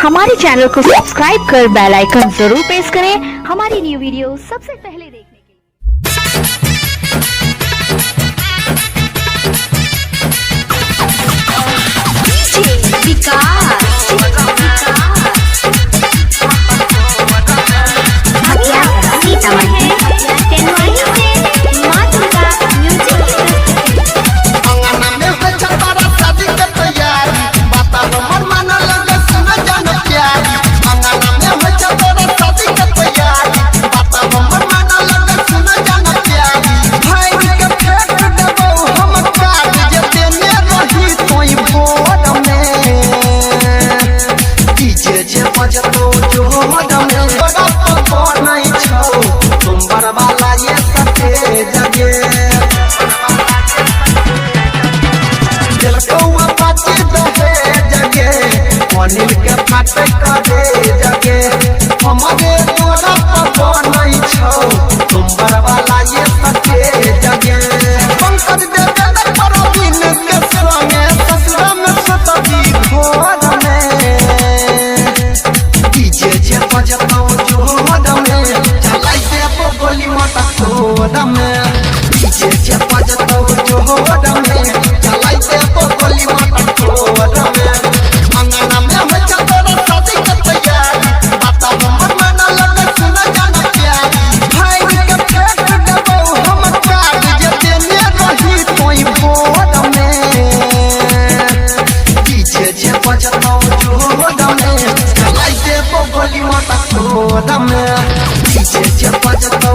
हमारे चैनल को सब्सक्राइब कर बेल आइकन जरूर प्रेस करें हमारी न्यू वीडियो सबसे पहले देखने के लिए। विकास अनिल के फाटे करे जगे हमारे तोरा पर नहीं छौ तुम बरवाला ये सके जगे पंकज देवे पर दिन के संगे ससुरा में सतबी घोर में डीजे जे बजतो जो में चलाई दे गोली मटा छोड़ में डीजे जे बजतो जो में चलाई दे गोली मटा छोड़ में अंगना में गोली माता छोड़ में डीजे जे बजतो